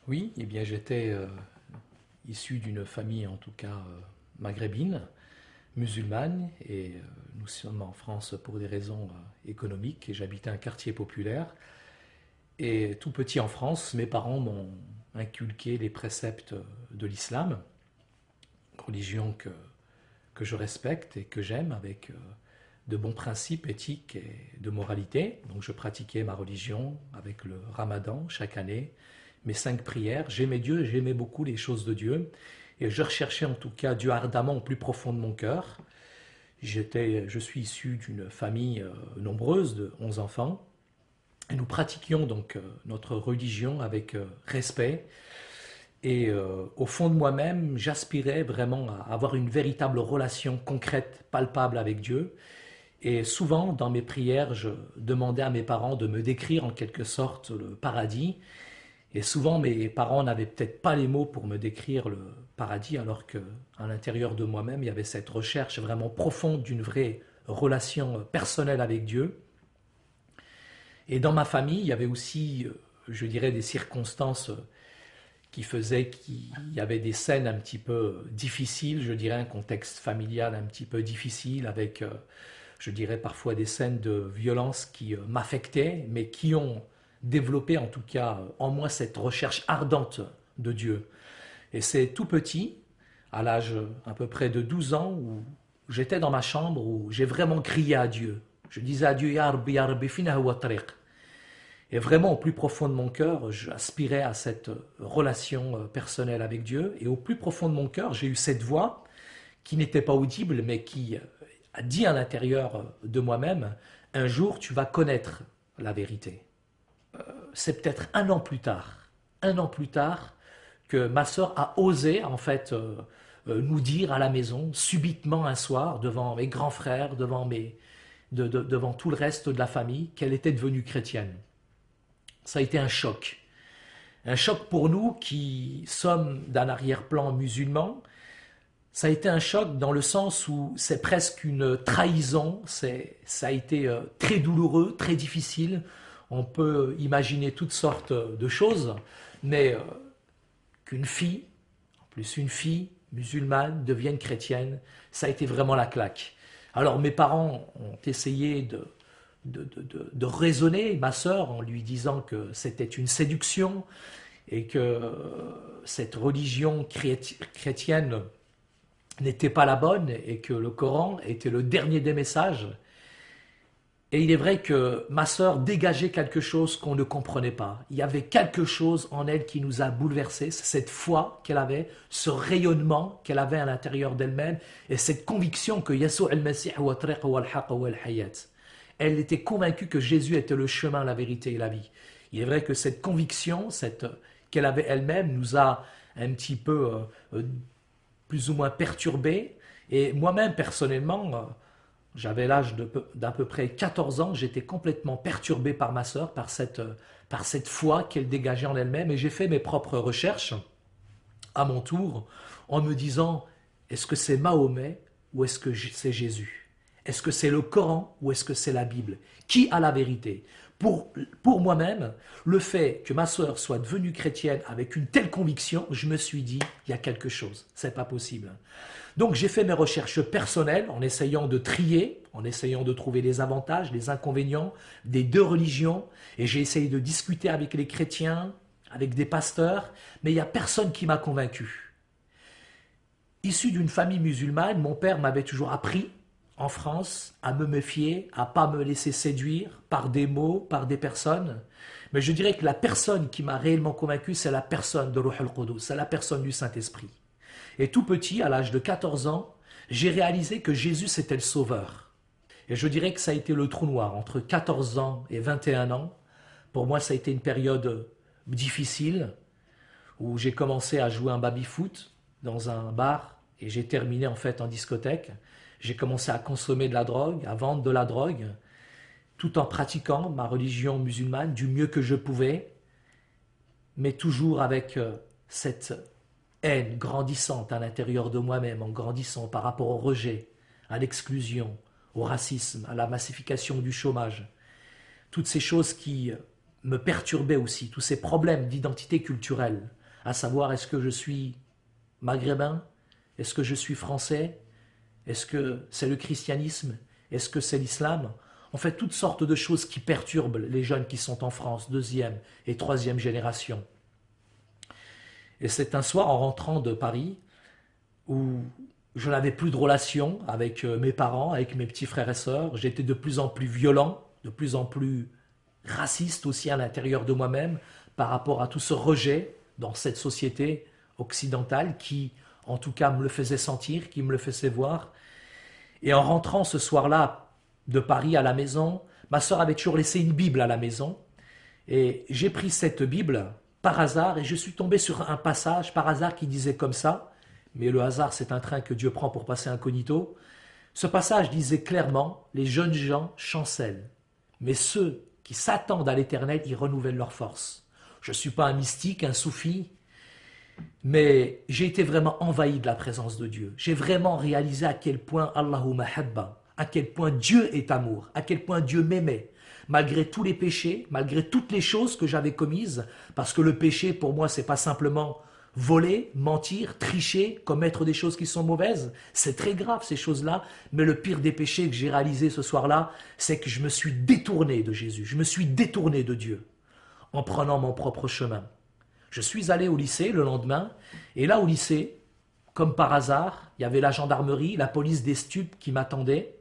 Oui, eh bien j'étais issu d'une famille en tout cas maghrébine, musulmane, et nous sommes en France pour des raisons économiques, et j'habitais un quartier populaire. Et tout petit en France, mes parents m'ont inculqué les préceptes de l'islam, religion que je respecte et que j'aime, avec de bons principes éthiques et de moralité. Donc je pratiquais ma religion avec le ramadan chaque année, mes 5 prières. J'aimais Dieu, j'aimais beaucoup les choses de Dieu. Et je recherchais en tout cas Dieu ardemment au plus profond de mon cœur. Je suis issu d'une famille nombreuse de 11 enfants. Et nous pratiquions donc notre religion avec respect. Et au fond de moi-même, j'aspirais vraiment à avoir une véritable relation concrète, palpable avec Dieu. Et souvent, dans mes prières, je demandais à mes parents de me décrire en quelque sorte le paradis. Et souvent, mes parents n'avaient peut-être pas les mots pour me décrire le paradis, alors que à l'intérieur de moi-même, il y avait cette recherche vraiment profonde d'une vraie relation personnelle avec Dieu. Et dans ma famille, il y avait aussi, je dirais, des circonstances qui faisaient qu'il y avait des scènes un petit peu difficiles, je dirais, un contexte familial un petit peu difficile, avec, je dirais, parfois des scènes de violence qui m'affectaient, mais qui ont développé en tout cas en moi cette recherche ardente de Dieu. Et c'est tout petit, à l'âge à peu près de 12 ans, où j'étais dans ma chambre, où j'ai vraiment crié à Dieu. Je disais à Dieu, Ya Rabbi, fina huwa tariq. Et vraiment, au plus profond de mon cœur, j'aspirais à cette relation personnelle avec Dieu. Et au plus profond de mon cœur, j'ai eu cette voix qui n'était pas audible, mais qui a dit à l'intérieur de moi-même, un jour, tu vas connaître la vérité. C'est peut-être un an plus tard, que ma sœur a osé, en fait, nous dire à la maison, subitement un soir, devant mes grands frères, devant tout le reste de la famille, qu'elle était devenue chrétienne. Ça a été un choc. Un choc pour nous qui sommes d'un arrière-plan musulman. Ça a été un choc dans le sens où c'est presque une trahison. Ça a été très douloureux, très difficile. On peut imaginer toutes sortes de choses, mais qu'une fille, en plus une fille musulmane, devienne chrétienne, ça a été vraiment la claque. Alors mes parents ont essayé de raisonner ma sœur en lui disant que c'était une séduction et que cette religion chrétienne n'était pas la bonne et que le Coran était le dernier des messages. Et il est vrai que ma sœur dégageait quelque chose qu'on ne comprenait pas. Il y avait quelque chose en elle qui nous a bouleversés, cette foi qu'elle avait, ce rayonnement qu'elle avait à l'intérieur d'elle-même et cette conviction que Yasou al-Masih wa tariq wa al-haq wa al-hayat. Elle était convaincue que Jésus était le chemin, la vérité et la vie. Il est vrai que cette conviction, qu'elle avait elle-même, nous a un petit peu plus ou moins perturbés. Et moi-même, personnellement, j'avais l'âge d'à peu près 14 ans, j'étais complètement perturbé par ma sœur, par cette foi qu'elle dégageait en elle-même. Et j'ai fait mes propres recherches à mon tour en me disant, est-ce que c'est Mahomet ou est-ce que c'est Jésus? Est-ce que c'est le Coran ou est-ce que c'est la Bible? Qui a la vérité? Pour moi-même, le fait que ma sœur soit devenue chrétienne avec une telle conviction, je me suis dit, il y a quelque chose, c'est pas possible. Donc j'ai fait mes recherches personnelles en essayant de trier, en essayant de trouver les avantages, les inconvénients des deux religions, et j'ai essayé de discuter avec les chrétiens, avec des pasteurs, mais il n'y a personne qui m'a convaincu. Issu d'une famille musulmane, mon père m'avait toujours appris en France à me méfier, à pas me laisser séduire par des mots, par des personnes. Mais je dirais que la personne qui m'a réellement convaincu, c'est la personne de Ruh al-Qudus, c'est la personne du Saint-Esprit. Et tout petit, à l'âge de 14 ans, j'ai réalisé que Jésus c'était le Sauveur. Et je dirais que ça a été le trou noir entre 14 ans et 21 ans. Pour moi, ça a été une période difficile où j'ai commencé à jouer un baby-foot dans un bar et j'ai terminé en fait en discothèque. J'ai commencé à consommer de la drogue, à vendre de la drogue, tout en pratiquant ma religion musulmane du mieux que je pouvais, mais toujours avec cette haine grandissante à l'intérieur de moi-même, en grandissant par rapport au rejet, à l'exclusion, au racisme, à la massification du chômage. Toutes ces choses qui me perturbaient aussi, tous ces problèmes d'identité culturelle, à savoir est-ce que je suis maghrébin, est-ce que je suis français, est-ce que c'est le christianisme, est-ce que c'est l'islam? En fait, toutes sortes de choses qui perturbent les jeunes qui sont en France, deuxième et troisième génération. Et c'est un soir en rentrant de Paris où je n'avais plus de relation avec mes parents, avec mes petits frères et sœurs. J'étais de plus en plus violent, de plus en plus raciste aussi à l'intérieur de moi-même par rapport à tout ce rejet dans cette société occidentale qui, en tout cas, me le faisait sentir, qui me le faisait voir. Et en rentrant ce soir-là de Paris à la maison, ma sœur avait toujours laissé une Bible à la maison. Et j'ai pris cette Bible par hasard et je suis tombé sur un passage par hasard qui disait comme ça, mais le hasard c'est un train que Dieu prend pour passer incognito. Ce passage disait clairement, les jeunes gens chancellent, mais ceux qui s'attendent à l'éternel, ils renouvellent leur force. Je ne suis pas un mystique, un soufi, mais j'ai été vraiment envahi de la présence de Dieu. J'ai vraiment réalisé à quel point Allahu mahabba, à quel point Dieu est amour, à quel point Dieu m'aimait, malgré tous les péchés, malgré toutes les choses que j'avais commises, parce que le péché pour moi c'est pas simplement voler, mentir, tricher, commettre des choses qui sont mauvaises, c'est très grave ces choses-là, mais le pire des péchés que j'ai réalisé ce soir-là, c'est que je me suis détourné de Jésus, je me suis détourné de Dieu, en prenant mon propre chemin. Je suis allé au lycée le lendemain, et là au lycée, comme par hasard, il y avait la gendarmerie, la police des stupes qui m'attendait,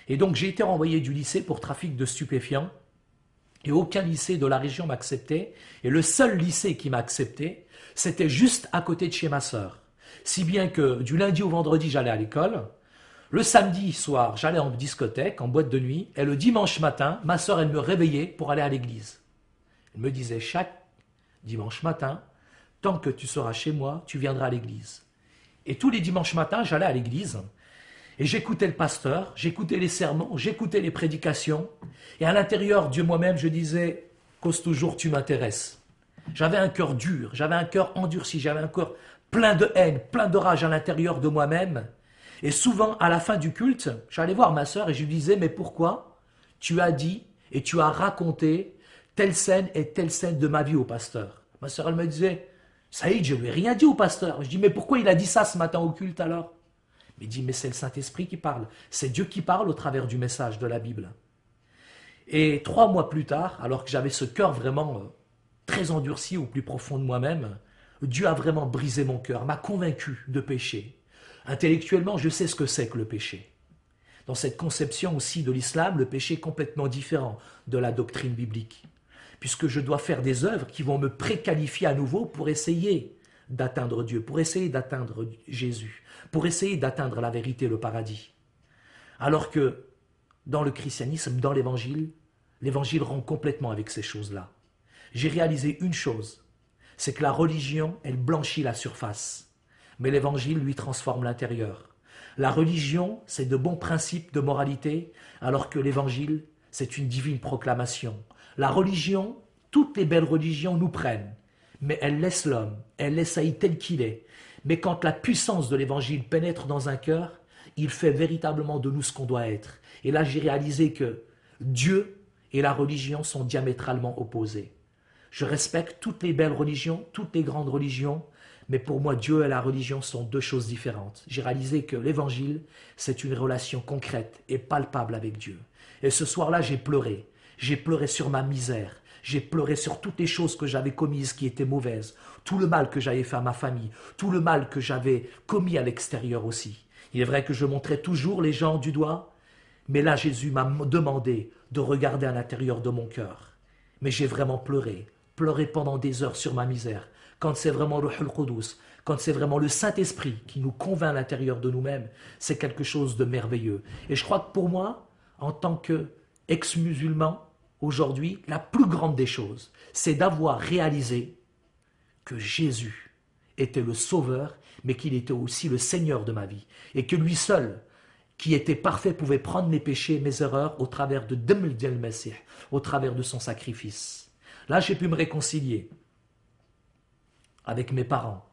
et donc j'ai été renvoyé du lycée pour trafic de stupéfiants, et aucun lycée de la région m'acceptait, et le seul lycée qui m'a accepté, c'était juste à côté de chez ma sœur. Si bien que du lundi au vendredi, j'allais à l'école, le samedi soir, j'allais en discothèque, en boîte de nuit, et le dimanche matin, ma sœur, elle me réveillait pour aller à l'église. Elle me disait, chaque dimanche matin, tant que tu seras chez moi, tu viendras à l'église. Et tous les dimanches matins, j'allais à l'église, et j'écoutais le pasteur, j'écoutais les sermons, j'écoutais les prédications, et à l'intérieur de moi-même, je disais, cause toujours tu m'intéresses. J'avais un cœur dur, j'avais un cœur endurci, j'avais un cœur plein de haine, plein de rage à l'intérieur de moi-même. Et souvent, à la fin du culte, j'allais voir ma sœur et je lui disais, mais pourquoi tu as dit et tu as raconté telle scène et telle scène de ma vie au pasteur? Ma sœur, elle me disait, Saïd, je ne lui ai rien dit au pasteur. Je dis, mais pourquoi il a dit ça ce matin au culte alors? Il dit, mais c'est le Saint-Esprit qui parle. C'est Dieu qui parle au travers du message de la Bible. Et 3 mois plus tard, alors que j'avais ce cœur vraiment très endurci au plus profond de moi-même, Dieu a vraiment brisé mon cœur, m'a convaincu de péché. Intellectuellement, je sais ce que c'est que le péché. Dans cette conception aussi de l'islam, le péché est complètement différent de la doctrine biblique, puisque je dois faire des œuvres qui vont me préqualifier à nouveau pour essayer d'atteindre Dieu, pour essayer d'atteindre Jésus, pour essayer d'atteindre la vérité, le paradis. Alors que dans le christianisme, dans l'évangile rompt complètement avec ces choses-là. J'ai réalisé une chose, c'est que la religion, elle blanchit la surface, mais l'évangile, lui, transforme l'intérieur. La religion, c'est de bons principes de moralité, alors que l'évangile, c'est une divine proclamation. La religion, toutes les belles religions nous prennent, mais elles laissent l'homme, elles laissent Haït tel qu'il est. Mais quand la puissance de l'évangile pénètre dans un cœur, il fait véritablement de nous ce qu'on doit être. Et là, j'ai réalisé que Dieu et la religion sont diamétralement opposés. Je respecte toutes les belles religions, toutes les grandes religions, mais pour moi, Dieu et la religion sont deux choses différentes. J'ai réalisé que l'évangile, c'est une relation concrète et palpable avec Dieu. Et ce soir-là, j'ai pleuré. J'ai pleuré sur ma misère. J'ai pleuré sur toutes les choses que j'avais commises qui étaient mauvaises, tout le mal que j'avais fait à ma famille, tout le mal que j'avais commis à l'extérieur aussi. Il est vrai que je montrais toujours les gens du doigt, mais là, Jésus m'a demandé de regarder à l'intérieur de mon cœur. Mais j'ai vraiment pleuré pendant des heures sur ma misère, quand c'est vraiment le Ruh al-Qudus, quand c'est vraiment le Saint-Esprit qui nous convainc à l'intérieur de nous-mêmes, c'est quelque chose de merveilleux. Et je crois que pour moi, en tant qu'ex-musulman, aujourd'hui, la plus grande des choses, c'est d'avoir réalisé que Jésus était le Sauveur, mais qu'il était aussi le Seigneur de ma vie, et que lui seul, qui était parfait, pouvait prendre mes péchés, mes erreurs, au travers de Dam al-Masih, au travers de son sacrifice. Là, j'ai pu me réconcilier avec mes parents,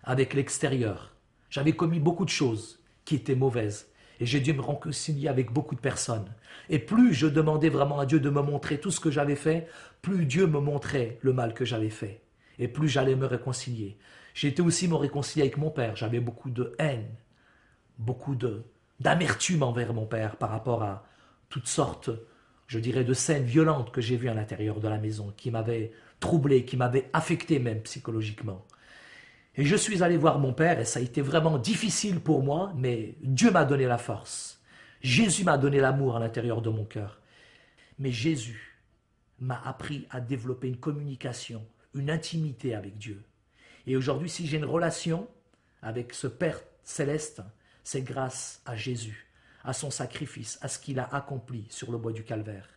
avec l'extérieur. J'avais commis beaucoup de choses qui étaient mauvaises. Et j'ai dû me réconcilier avec beaucoup de personnes. Et plus je demandais vraiment à Dieu de me montrer tout ce que j'avais fait, plus Dieu me montrait le mal que j'avais fait. Et plus j'allais me réconcilier. J'ai été aussi me réconcilier avec mon père. J'avais beaucoup de haine, beaucoup d'amertume envers mon père par rapport à toutes sortes, je dirais, de scènes violentes que j'ai vues à l'intérieur de la maison, qui m'avaient troublé, qui m'avaient affecté même psychologiquement. Et je suis allé voir mon père et ça a été vraiment difficile pour moi, mais Dieu m'a donné la force. Jésus m'a donné l'amour à l'intérieur de mon cœur. Mais Jésus m'a appris à développer une communication, une intimité avec Dieu. Et aujourd'hui, si j'ai une relation avec ce Père céleste, c'est grâce à Jésus, à son sacrifice, à ce qu'il a accompli sur le bois du Calvaire.